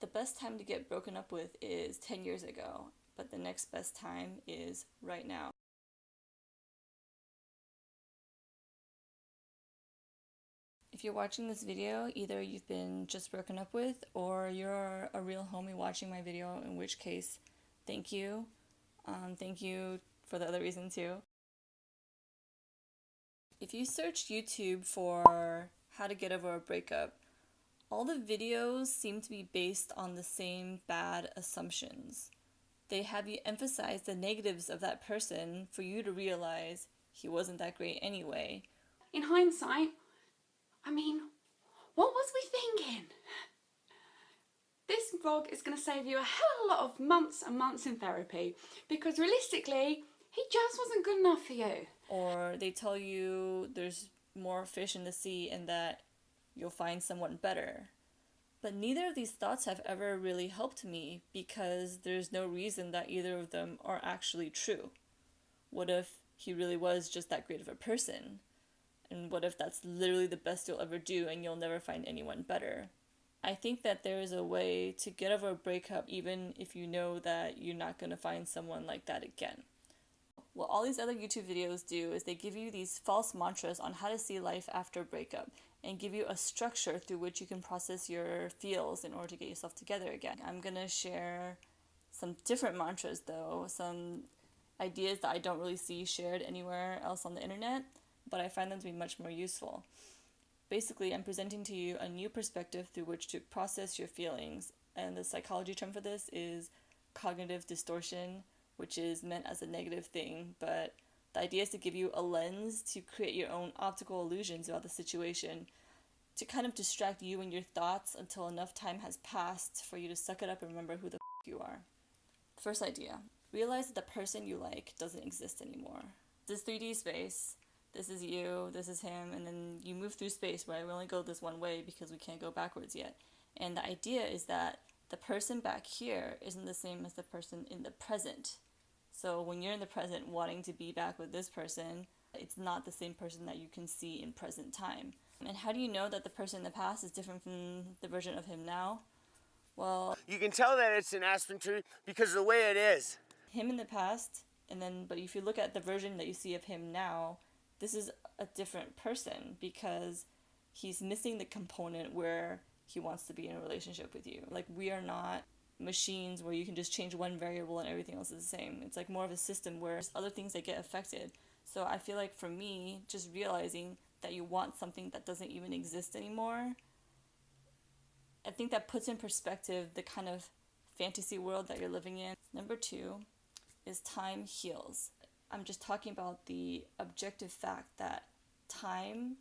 The best time to get broken up with is 10 years ago, but the next best time is right now. If you're watching this video, either you've been just broken up with or you're a real homie watching my video, in which case, thank you. Thank you for the other reason too. If you search YouTube for how to get over a breakup, all the videos seem to be based on the same bad assumptions. They have you emphasize the negatives of that person for you to realize he wasn't that great anyway. In hindsight, I mean, what was we thinking? This vlog is going to save you a hell of a lot of months and months in therapy, because realistically, he just wasn't good enough for you. Or they tell you there's more fish in the sea and that you'll find someone better. But neither of these thoughts have ever really helped me, because there's no reason that either of them are actually true. What if he really was just that great of a person? And what if that's literally the best you'll ever do and you'll never find anyone better? I think that there is a way to get over a breakup even if you know that you're not going to find someone like that again. What all these other YouTube videos do is they give you these false mantras on how to see life after a breakup and give you a structure through which you can process your feels in order to get yourself together again. I'm going to share some different mantras though, some ideas that I don't really see shared anywhere else on the internet, but I find them to be much more useful. Basically, I'm presenting to you a new perspective through which to process your feelings, and the psychology term for this is cognitive distortion, which is meant as a negative thing, but the idea is to give you a lens to create your own optical illusions about the situation, to kind of distract you and your thoughts until enough time has passed for you to suck it up and remember who the you are. First idea, realize that the person you like doesn't exist anymore. This 3D space, this is you, this is him, and then you move through space, right? We only go this one way because we can't go backwards yet. And the idea is that the person back here isn't the same as the person in the present. So when you're in the present wanting to be back with this person, it's not the same person that you can see in present time. And how do you know that the person in the past is different from the version of him now? Well, you can tell that it's an aspen tree because of the way it is. Him in the past, but if you look at the version that you see of him now, this is a different person because he's missing the component where he wants to be in a relationship with you. Like, we are not machines where you can just change one variable and everything else is the same. It's like more of a system where there's other things that get affected. So I feel like for me, just realizing that you want something that doesn't even exist anymore, I think that puts in perspective the kind of fantasy world that you're living in. Number 2 is time heals. I'm just talking about the objective fact that time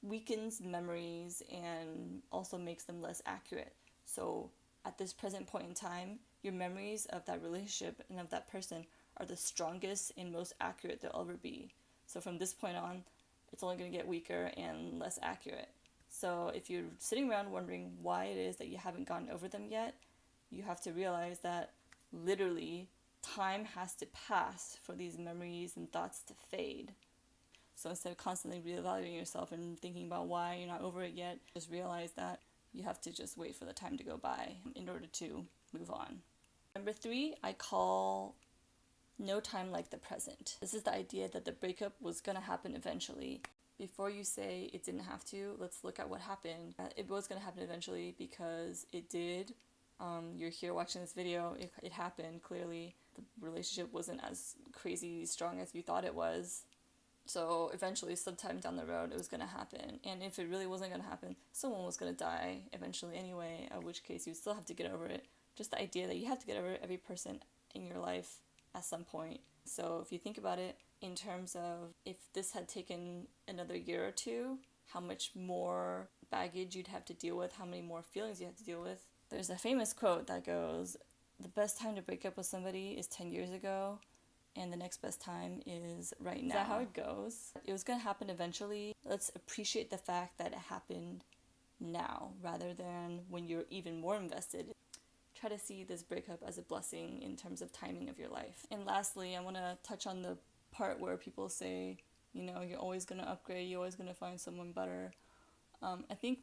weakens memories and also makes them less accurate. So at this present point in time, your memories of that relationship and of that person are the strongest and most accurate they'll ever be. So from this point on, it's only going to get weaker and less accurate. So if you're sitting around wondering why it is that you haven't gotten over them yet, you have to realize that literally time has to pass for these memories and thoughts to fade. So instead of constantly reevaluating yourself and thinking about why you're not over it yet, just realize that you have to just wait for the time to go by in order to move on. Number 3, I call no time like the present. This is the idea that the breakup was going to happen eventually. Before you say it didn't have to, let's look at what happened. It was going to happen eventually because it did. You're here watching this video, it happened clearly. The relationship wasn't as crazy strong as we thought it was. So eventually, sometime down the road, it was going to happen. And if it really wasn't going to happen, someone was going to die eventually anyway, in which case you still have to get over it. Just the idea that you have to get over every person in your life at some point. So if you think about it in terms of if this had taken another year or two, how much more baggage you'd have to deal with, how many more feelings you have to deal with. There's a famous quote that goes, the best time to break up with somebody is 10 years ago, and the next best time is right now. Is that how it goes? It was going to happen eventually. Let's appreciate the fact that it happened now, rather than when you're even more invested. Try to see this breakup as a blessing in terms of timing of your life. And lastly, I want to touch on the part where people say, you're always going to upgrade, you're always going to find someone better. I think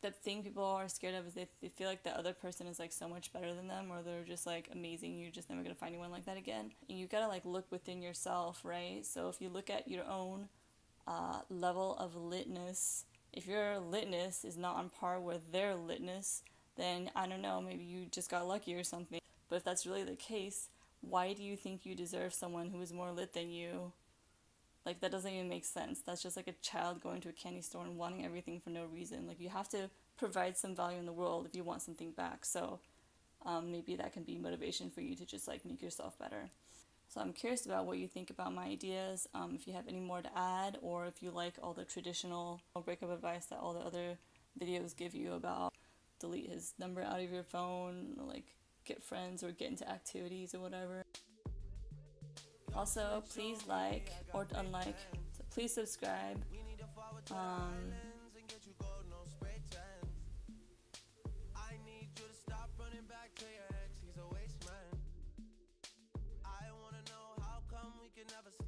the thing people are scared of is they feel like the other person is like so much better than them, or they're just like amazing, you're just never gonna find anyone like that again. And you gotta like look within yourself, right? So if you look at your own level of litness, if your litness is not on par with their litness, then I don't know, maybe you just got lucky or something. But if that's really the case, why do you think you deserve someone who is more lit than you? Like, that doesn't even make sense. That's just like a child going to a candy store and wanting everything for no reason. Like, you have to provide some value in the world if you want something back. So maybe that can be motivation for you to just like make yourself better. So I'm curious about what you think about my ideas, if you have any more to add, or if you like all the traditional breakup advice that all the other videos give you about delete his number out of your phone, or like get friends or get into activities or whatever. Also, please like or unlike, so please subscribe.